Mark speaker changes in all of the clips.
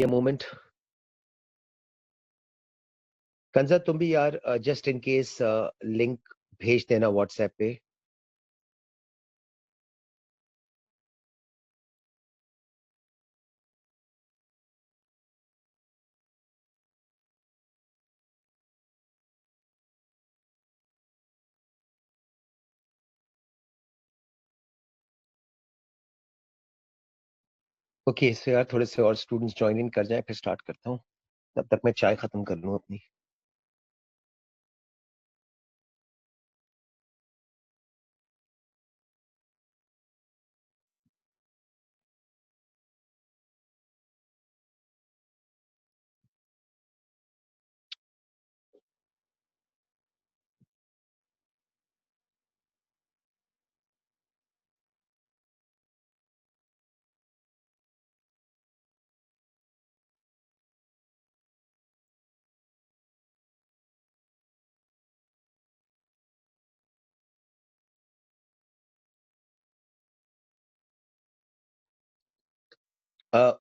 Speaker 1: ये मोमेंट कंजा तुम भी यार जस्ट इन केस लिंक भेज देना व्हाट्सएप पे। ओके सो यार थोड़े से और स्टूडेंट्स ज्वाइन इन कर जाएं फिर स्टार्ट करता हूँ। तब तक मैं चाय खत्म कर लूँ अपनी।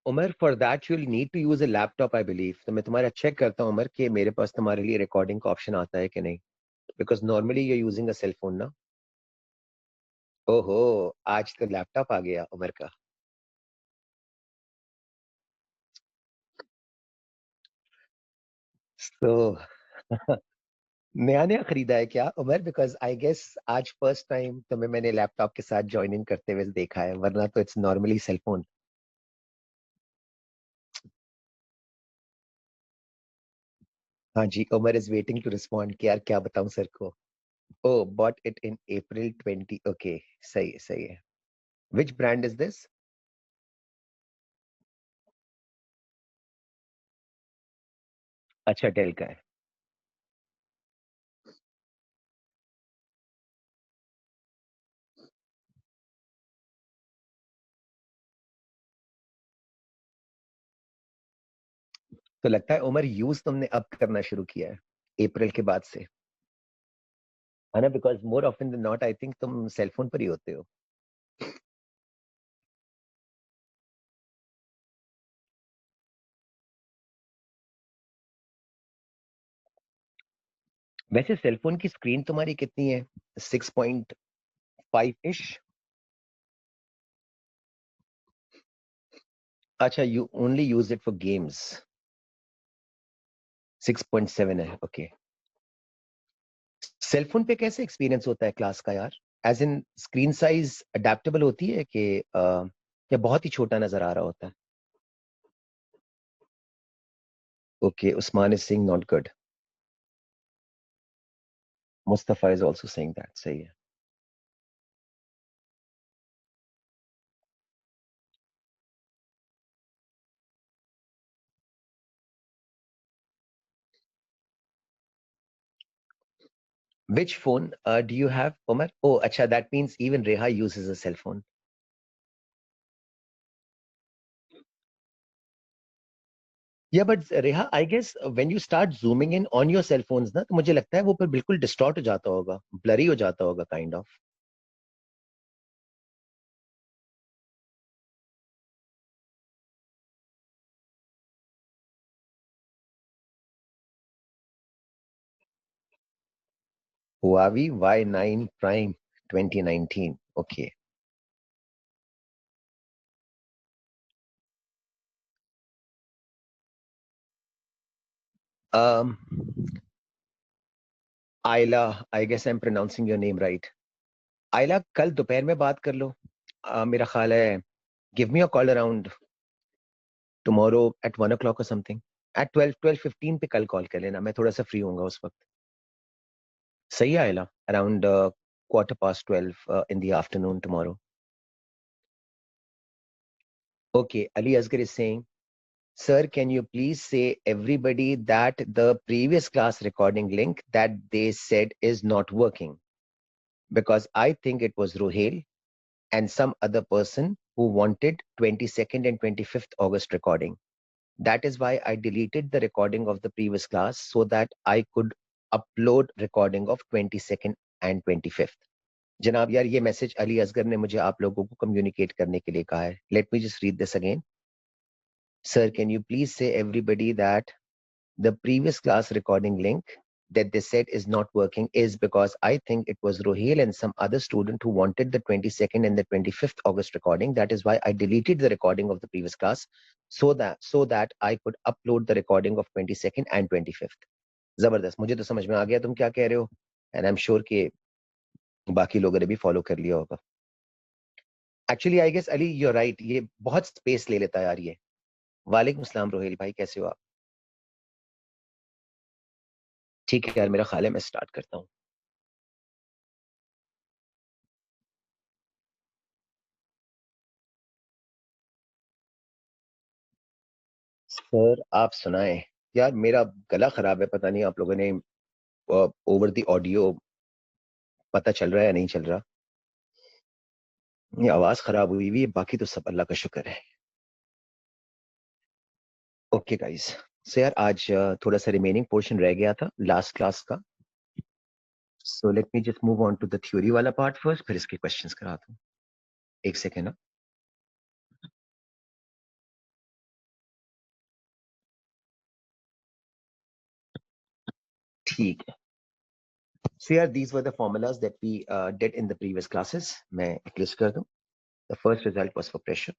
Speaker 1: Umar for that you will need to use a laptop I believe. तो मैं तुम्हारा चेक करता हूँ उमर कि मेरे पास तुम्हारे लिए रिकॉर्डिंग का ऑप्शन आता है कि नहीं, because normally you using a cell phone ना। ओहो, आज तो लैपटॉप आ गया उमर का। तो नया नया खरीदा है क्या उमर? बिकॉज आई गेस आज फर्स्ट टाइम तुम्हें मैंने लैपटॉप के साथ ज्वाइन इन करते हुए देखा है, वरना तो इट्स नॉर्मली सेल फोन। हाँ जी, Umar is waiting to respond कि यार क्या बताऊं सर को। Oh bought it in April 20, okay. सही है सही है। Which brand is this? अच्छा डेल का है। तो लगता है उमर यूज तुमने अब करना शुरू किया है अप्रैल के बाद से, है ना? Because more often than not I think तुम सेलफोन पर ही होते हो। वैसे सेलफोन की स्क्रीन तुम्हारी कितनी है? 6.5 इश? अच्छा, you only use it for games. 6.7 है, ओके। सेलफोन पे कैसे एक्सपीरियंस होता है क्लास का यार? As in screen size adaptable होती है कि या बहुत ही छोटा नजर आ रहा होता है? Okay, Usman is saying not good. Mustafa is also saying that, सही है। Which phone do you have, Omar? Oh, acha, that means even Reha uses a cell phone. Yeah, but Reha, I guess when you start zooming in on your cell phones ना, तो मुझे लगता है वो फिर बिल्कुल distort हो जाता होगा, blurry हो जाता होगा kind of. Huawei Y9 Prime 2019. Okay. Um, Ayla, I guess I'm pronouncing your name right. Ayla, कल दोपहर में बात कर लो। मेरा ख्याल है give me a call around tomorrow at 1 o'clock or something. At 12:15 पे कल कॉल कर लेना, मैं थोड़ा सा फ्री होऊंगा उस वक्त। सही आएगा around quarter past 12 in the afternoon tomorrow. Okay, Ali Asgar is saying, Sir, can you please say everybody that the previous class recording link that they said is not working? Because I think it was Ruhail and some other person who wanted 22nd and 25th August recording. That is why I deleted the recording of the previous class so that I could upload recording of 22nd and 25th. जनाब यार, ये message Ali Asghar ने मुझे आप लोगों को communicate करने के लिए कहा है। Late me just read this again. Sir, can you please say everybody that the previous class recording link that they said is not working is because I think it was Rohil and some other student who wanted the 22nd and the 25th August recording. That is why I deleted the recording of the previous class so that I could upload the recording of 22nd and 25th. जबरदस्त, मुझे तो समझ में आ गया तुम क्या कह रहे हो, and I'm sure कि बाकी लोगों ने भी फॉलो कर लिया होगा. Actually I guess Ali you right, ये बहुत स्पेस ले लेता है यार ये. वालेकुम सलाम रोहिल भाई, कैसे हो आप? ठीक है यार, मेरा ख्याल है मैं स्टार्ट करता हूँ. सर आप सुनाएं. यार मेरा गला खराब है, पता नहीं आप लोगों ने ओवर द ऑडियो पता चल रहा है या नहीं चल रहा. ये आवाज खराब हुई हुई है, बाकी तो सब अल्लाह का शुक्र है. ओके गाइस, सो यार आज थोड़ा सा रिमेनिंग पोर्शन रह गया था लास्ट क्लास का. So let me just move on to the theory वाला पार्ट फर्स्ट, फिर इसके क्वेश्चंस कराता हूँ. एक सेकेंड ना. ठीक है. So yeah, these were the formulas that we did in the previous classes. मैं एक list कर दूं. The first result was for pressure.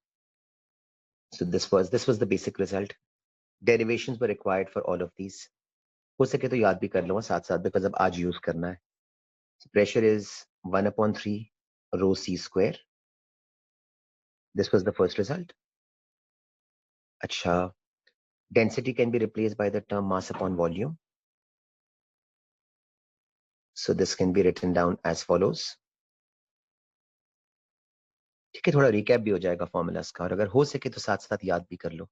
Speaker 1: So this was the basic result. Derivations were required for all of these. हो सके तो याद भी कर लूंगा साथ साथ, because अब आज यूज करना है. So pressure is 1/3 rho c square. This was the first result. अच्छा, density can be replaced by the term mass upon volume. So this can be written down as follows. ठीक है, थोड़ा recap भी हो जाएगा formulas का, और अगर हो सके तो साथ साथ याद भी कर लो.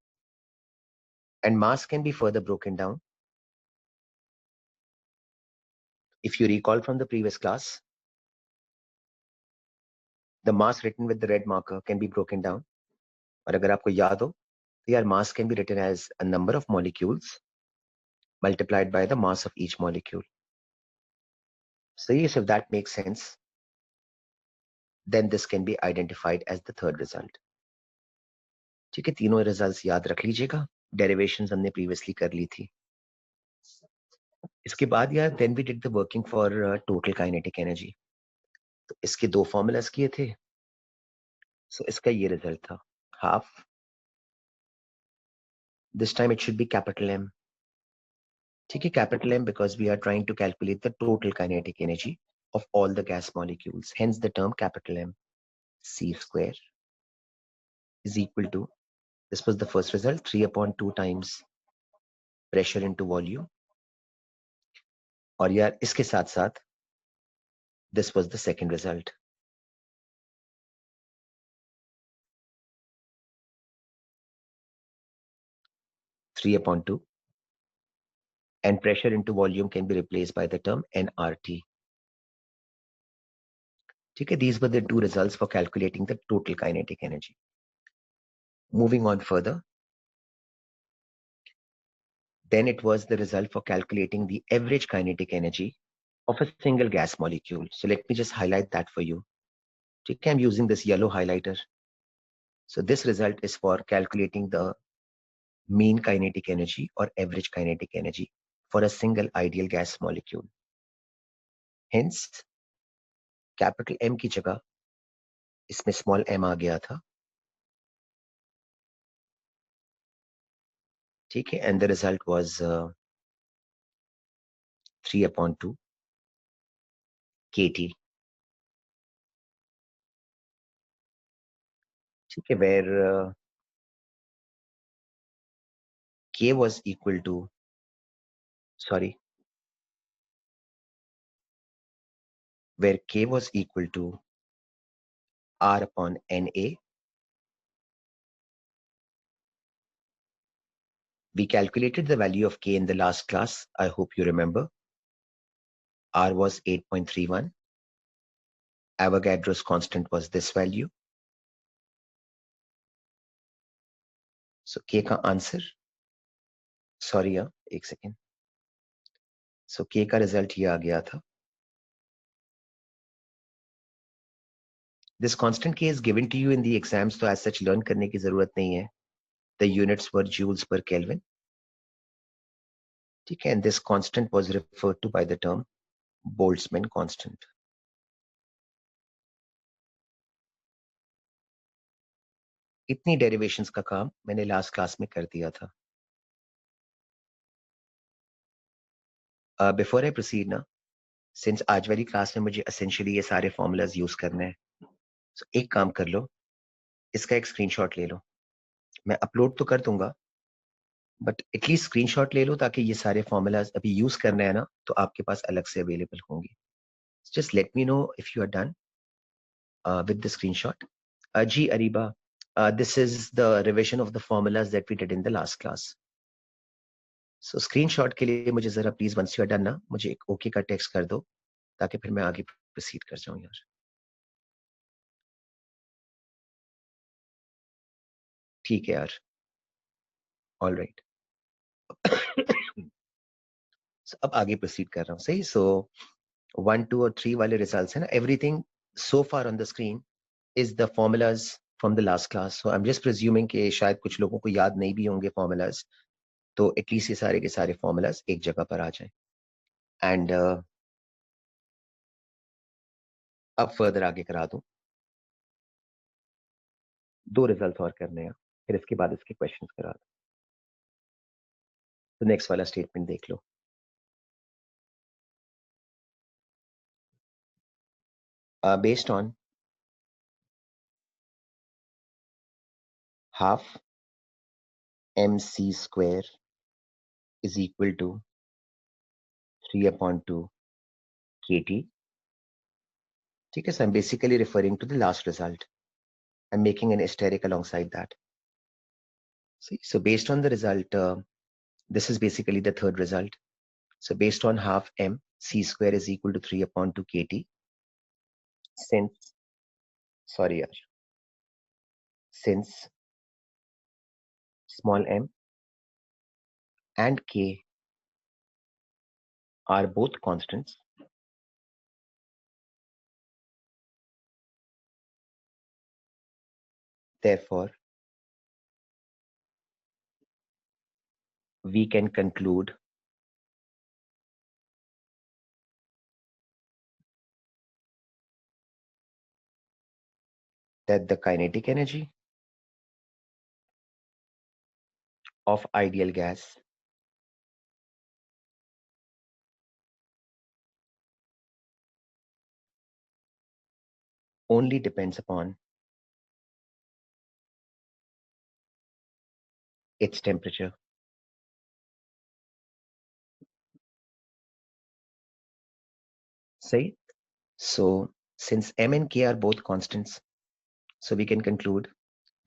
Speaker 1: And mass can be further broken down. If you recall from the previous class, the mass written with the red marker can be broken down. और अगर आपको याद हो तो यार mass can be written as a number of molecules multiplied by the mass of each molecule. So yes, if that makes sense, then this can be identified as the third result. ठीक है, तीनों results याद रख लीजिएगा. Derivations हमने previously कर ली थी. इसके बाद यार then we did the working for total kinetic energy. तो इसके दो फॉर्मूलाज किए थे. सो इसका ये रिजल्ट था, half. This time it should be capital M. ठीक है, capital M because we are trying to calculate the total kinetic energy of all the gas molecules. Hence the term capital M. C square is equal to, this was the first result, 3/2 times pressure into volume. और यार इसके साथ साथ this was the second result. Three upon two, and pressure into volume can be replaced by the term nRT. ठीक है, these were the two results for calculating the total kinetic energy. Moving on further, then it was the result for calculating the average kinetic energy of a single gas molecule. So let me just highlight that for you. Okay, I'm using this yellow highlighter. So this result is for calculating the mean kinetic energy or average kinetic energy for a single ideal gas molecule. Hence, capital M की जगह इसमें small m आ गया था. ठीक है, and the result was 3/2 kT. ठीक है, where K was equal to, sorry, where K was equal to R upon NA. We calculated the value of K in the last class. I hope you remember. R was 8.31. Avogadro's constant was this value. So K का answer, sorry यार एक second. सो K का result ये आ गया था. This constant K is given to you in the exams, तो as such learn करने की जरूरत नहीं है. the units were joules per Kelvin. ठीक है, and this constant was referred to by the term Boltzmann constant. इतनी डेरिवेशंस का काम मैंने लास्ट क्लास में कर दिया था. बिफोर आई प्रोसीड ना, सिंस आज वाली क्लास में मुझे एसेंशियली ये सारे फॉर्मूलाज यूज करने हैं, so एक काम कर लो, इसका एक स्क्रीनशॉट ले लो. मैं अपलोड तो कर दूंगा, बट एटलीस्ट स्क्रीनशॉट ले लो ताकि ये सारे फॉर्मूलाज अभी यूज करने हैं ना तो आपके पास अलग से अवेलेबल होंगे. Just let me know if you are done with the screenshot. Ji Ariba, this is the revision of the formulas that we did in the last class. So screenshot के लिए मुझे जरा please once you are done ना मुझे एक okay का text कर दो ताकि फिर मैं आगे प्रोसीड कर जाऊं यार. ठीक है यार, ऑल राइट. अब आगे प्रोसीड कर रहा हूँ. सही. सो 1, 2 और 3 वाले रिजल्ट्स है ना, everything so far on the screen is the formulas from the last class. So I am just presuming कि शायद कुछ लोगों को याद नहीं भी होंगे फॉर्मूलाज, तो एटलीस्ट ये सारे के सारे फॉर्मूलाज एक जगह पर आ जाए. एंड अब फर्दर आगे करा दूं. 2 रिजल्ट और करने हैं, फिर इसके बाद इसके क्वेश्चंस करा दूं. तो नेक्स्ट वाला स्टेटमेंट देख लो. Based on half mc square is equal to 3/2 kT. ठीक है, so I'm basically referring to the last result. I'm making an asterisk alongside that. See, so based on the result, this is basically the third result. So based on half m c square is equal to 3/2 kT. Since, sorry, yaar, since small m and k are both constants, therefore we can conclude that the kinetic energy of ideal gas only depends upon its temperature. Say, so since m and k are both constants, so we can conclude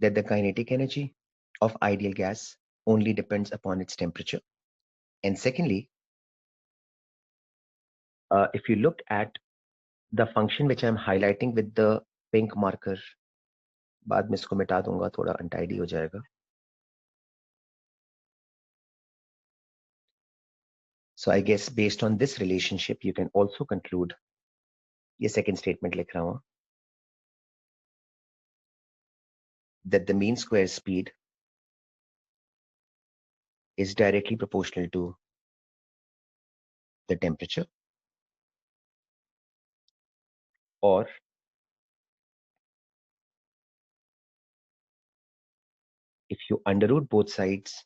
Speaker 1: that the kinetic energy of ideal gas only depends upon its temperature. And secondly, if you look at the function which I'm highlighting with the pink marker, बाद में इसको मिटा दूंगा, थोड़ा untidy हो जाएगा. So I guess based on this relationship, you can also conclude, ये second statement लिख रहा हूँ, that the mean square speed is directly proportional to the temperature, or if you underroot both sides,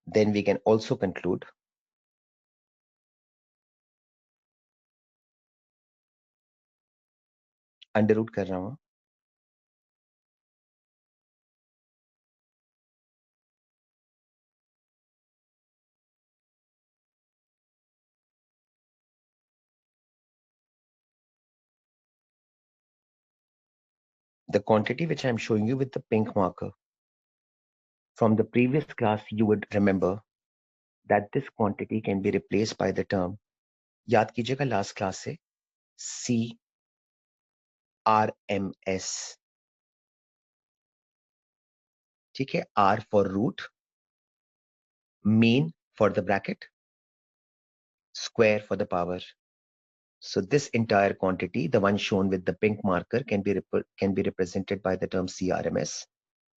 Speaker 1: then we can also conclude underroot कर रहा हूँ, the quantity which I'm showing you with the pink marker. From the previous class, you would remember that this quantity can be replaced by the term, याद कीजिएगा last class से, CRMS. ठीक है, R for root, mean for the bracket, square for the power. So this entire quantity, the one shown with the pink marker, can be represented by the term CRMS.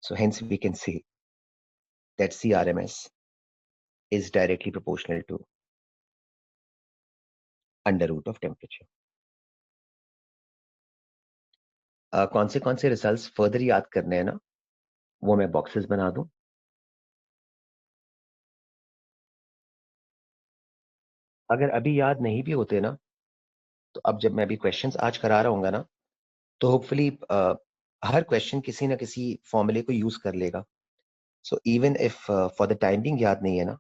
Speaker 1: So hence we can say that CRMS is directly proportional to under root of temperature. कौन से results further याद करने हैं ना, वो मैं boxes बना दूं. अगर अभी याद नहीं भी होते ना, तो अब जब मैं अभी क्वेश्चंस आज करा रहा हूँ ना, तो होपफुली हर क्वेश्चन किसी ना किसी फॉर्मूले को यूज कर लेगा. So even if for the time being याद नहीं है ना,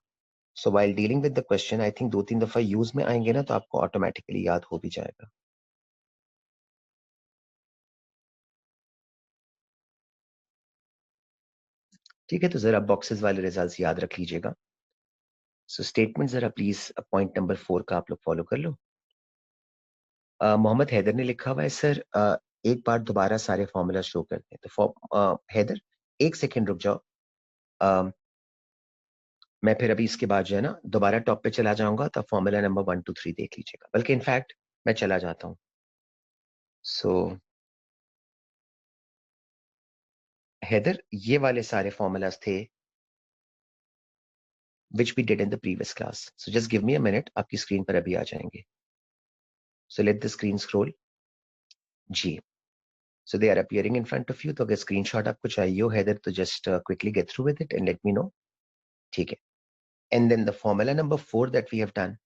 Speaker 1: so while dealing with the question I think 2-3 दफा यूज में आएंगे ना, तो आपको ऑटोमेटिकली याद हो भी जाएगा. ठीक है, तो जरा बॉक्सेस वाले रिजल्ट्स याद रख लीजिएगा. सो स्टेटमेंट जरा प्लीज पॉइंट नंबर 4 का आप लोग फॉलो कर लो. मोहम्मद हैदर ने लिखा हुआ है, सर एक बार दोबारा सारे फॉर्मूला शो करते हैं. तो हैदर एक सेकेंड रुक जाओ. मैं फिर अभी इसके बाद जो है ना दोबारा टॉप पे चला जाऊंगा, तो फॉर्मूला नंबर 1 2 3 देख लीजिएगा. बल्कि इनफैक्ट मैं चला जाता हूँ. सो हैदर, ये वाले सारे फॉर्मूलाज थे which we did in the previous class. So just give me a minute, आपकी स्क्रीन पर अभी आ जाएंगे. So let the screen scroll. Ji, so they are appearing in front of you. तो अगर स्क्रीनशॉट आपको चाहिए हो हैदर, तो just quickly get through with it and let me know. ठीक है. And then the formula number 4 that we have done,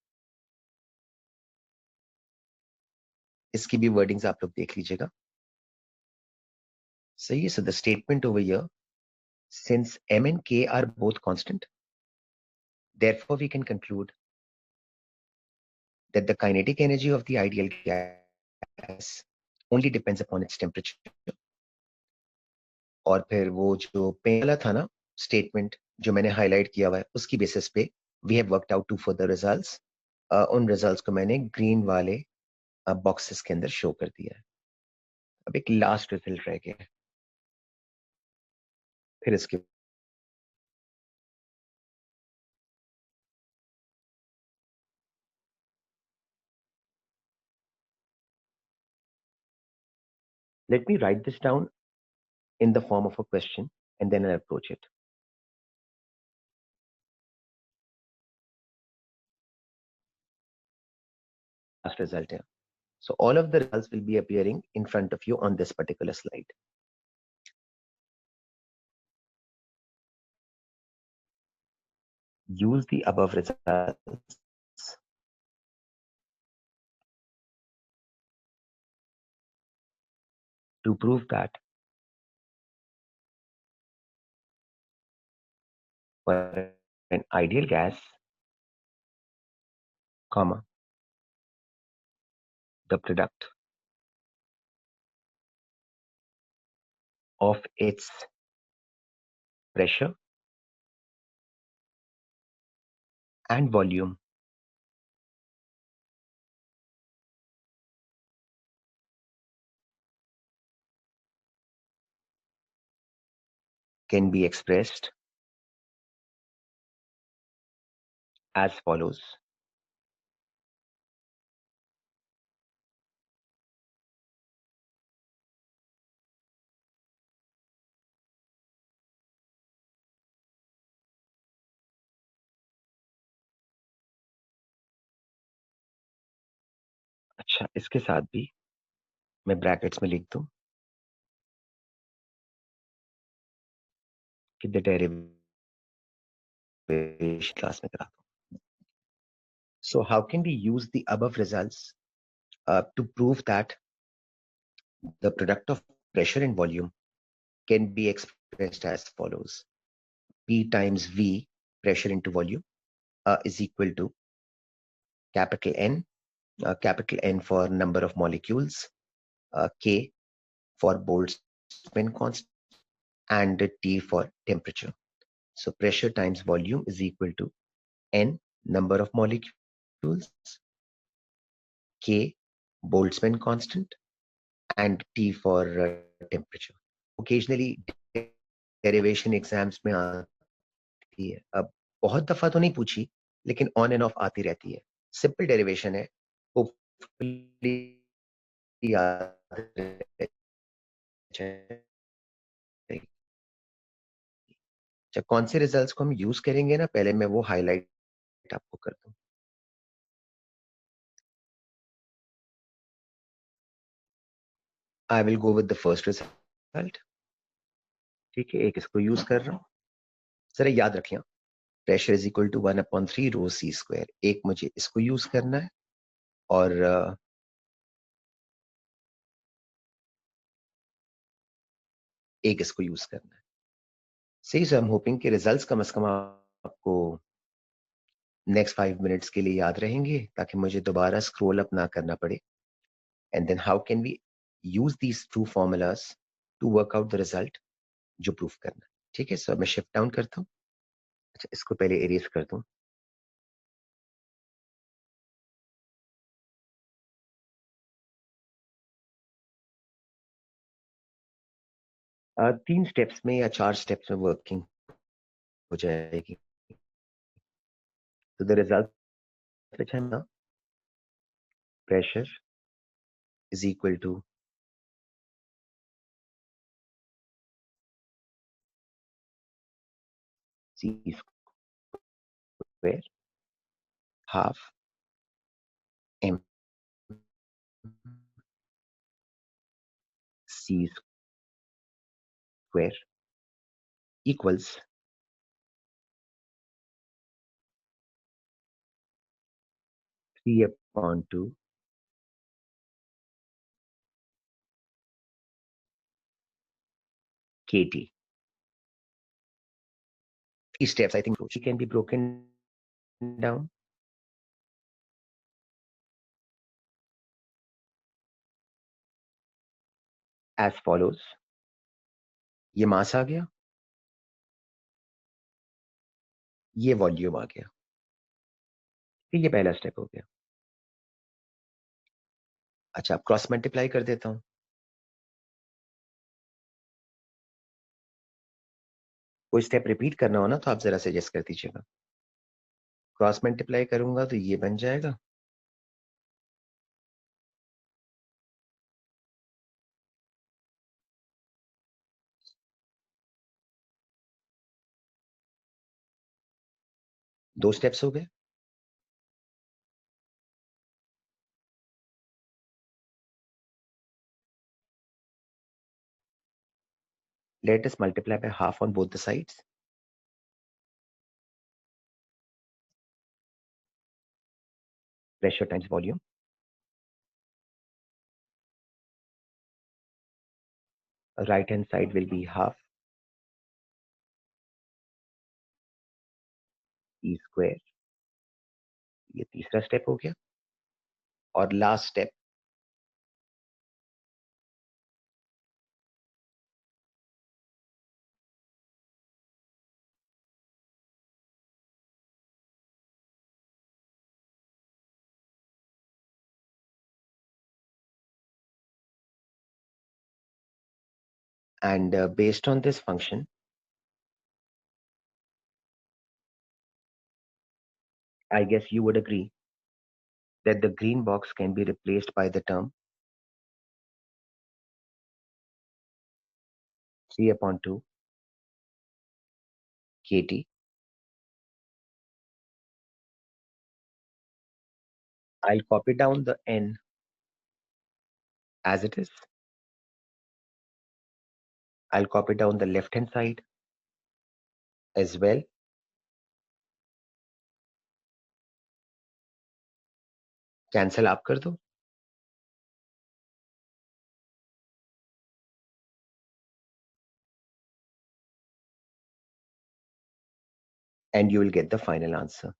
Speaker 1: इसकी भी वर्डिंग्स आप लोग देख लीजिएगा. सही है. So the statement over here, since m and k are both constant, therefore we can conclude that the kinetic energy of the ideal gas only depends upon its temperature. और फिर वो जो पहला था ना स्टेटमेंट जो मैंने हाईलाइट किया हुआ है, उसकी बेसिस पे we have worked out 2 further results. उन रिजल्ट्स को मैंने ग्रीन वाले बॉक्सेस के अंदर शो कर दिया है. अब एक लास्ट रिजल्ट रह गया है. फिर इसके let me write this down in the form of a question and then I'll approach it. Last result here. So all of the results will be appearing in front of you on this particular slide. Use the above results to prove that for an ideal gas, comma, the product of its pressure and volume can be expressed as follows. अच्छा, इसके साथ भी मैं brackets में लिख दूं कि the derivation class में करा दूं. So how can we use the above results to prove that the product of pressure and volume can be expressed as follows. P times V, pressure into volume, is equal to capital N for number of molecules, K for Boltzmann constant, and T for temperature. So pressure times volume is equal to N, number of molecules, K, Boltzmann constant, and T for temperature. Occasionally derivation exams में आती है. अब बहुत दफा तो नहीं पूछी, लेकिन ऑन एंड ऑफ आती रहती है. सिंपल डेरिवेशन है, होपफुली याद रह जाए। अच्छा, कौन से रिजल्ट्स को हम यूज करेंगे ना, पहले मैं वो हाईलाइट आपको कर दूं। I will go with the first result. ठीक है, एक इसको यूज कर रहा हूँ। जरा याद रखिए, pressure is equal to 1/3 rho c square. एक मुझे इसको यूज करना है, और एक इसको यूज करना है। सही, सो आई एम होपिंग कि रिजल्ट्स कम से कम आपको नेक्स्ट 5 मिनट्स के लिए याद रहेंगे, ताकि मुझे दोबारा स्क्रॉल अप ना करना पड़े। And then how can we use these two formulas to work out the result जो प्रूफ करना है। ठीक है, सो मैं शिफ्ट डाउन करता हूँ। अच्छा, इसको पहले एरेज कर दूं। तीन स्टेप्स में या 4 स्टेप्स में वर्किंग हो जाएगी। तो द रिजल्ट which है ना, pressure is equal to c square half m c square equals 3/2 kT. These steps, I think, can be broken down as follows. ये मास आ गया, ये वॉल्यूम आ गया। ये पहला स्टेप हो गया। अच्छा, अब क्रॉस मल्टीप्लाई कर देता हूं। कोई स्टेप रिपीट करना हो ना, तो आप जरा सजेस्ट कर दीजिएगा। क्रॉस मल्टीप्लाई करूंगा तो ये बन जाएगा, दो स्टेप्स हो गए। Let us multiply by half on both the sides. Pressure times volume. Right hand side will be half E square. ये तीसरा स्टेप हो गया, और last step and based on this function, I guess you would agree that the green box can be replaced by the term 3/2 kT. I'll copy down the n as it is. I'll copy down the left hand side as well. Cancel आप कर दो, and you will get the final answer.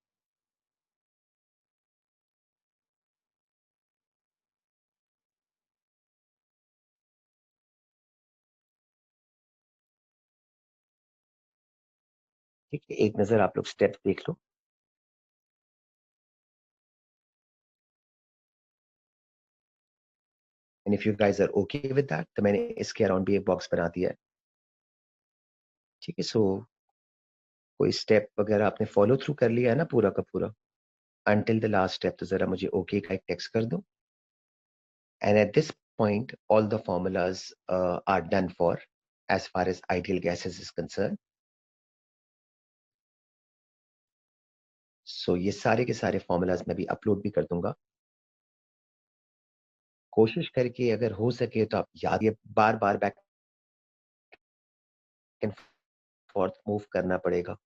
Speaker 1: ठीक है, एक नजर आप लोग steps देख लो। And if you guys are okay with that, तो मैंने इसके अराउंड भी एक बॉक्स बना दिया है। ठीक है, सो कोई स्टेप वगैरह आपने फॉलो थ्रू कर लिया है ना पूरा का पूरा? until the last step, तो जरा मुझे ओके का एक टेक्स्ट कर दो. And at this point, all the formulas are done for as far as ideal gases is concerned. So ये सारे के सारे formulas मैं भी upload भी कर दूंगा. कोशिश करके अगर हो सके तो आप याद, ये बार बार बैक एंड फोर्थ मूव करना पड़ेगा.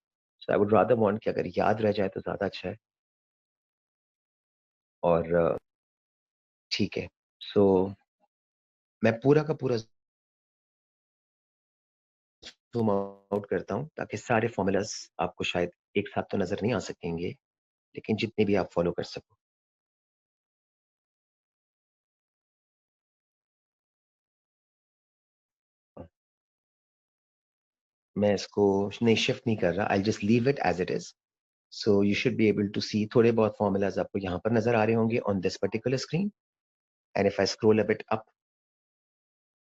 Speaker 1: So I would rather want कि अगर याद रह जाए तो ज़्यादा अच्छा है. और ठीक है. So मैं पूरा का पूरा जूम आउट करता हूँ ताकि सारे फॉर्मूलाज आपको शायद एक साथ तो नजर नहीं आ सकेंगे, लेकिन जितने भी आप फॉलो कर सको. मैं इसको नहीं शिफ्ट नहीं कर रहा. I just leave it as it is. So you should be able to see थोड़े बहुत फॉर्मूलाज आपको यहाँ पर नजर आ रहे होंगे on this particular screen. And if I scroll a bit up,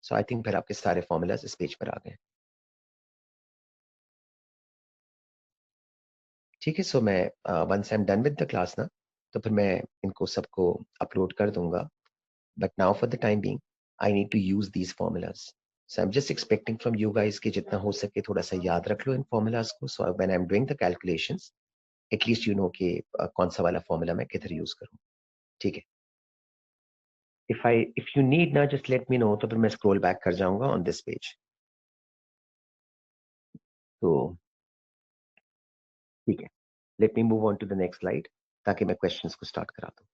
Speaker 1: so I think फिर आपके सारे फॉर्मूलाज इस पेज पर आ गए. ठीक है. सो मैं once I am done with the class ना, तो फिर मैं इनको सबको अपलोड कर दूंगा. But now for the time being I need to use these formulas. So I'm just expecting from you guys कि जितना हो सके थोड़ा सा याद रख लो इन फॉर्मूलाज को. So when I'm doing the calculations, at least you know कि कौन सा वाला फॉर्मूला मैं किधर यूज करूँ. ठीक है. If you need ना, just let me know, तो फिर मैं scroll back कर जाऊंगा on this page. तो ठीक है. Let me move on to the next slide ताकि मैं questions को start करा दूं.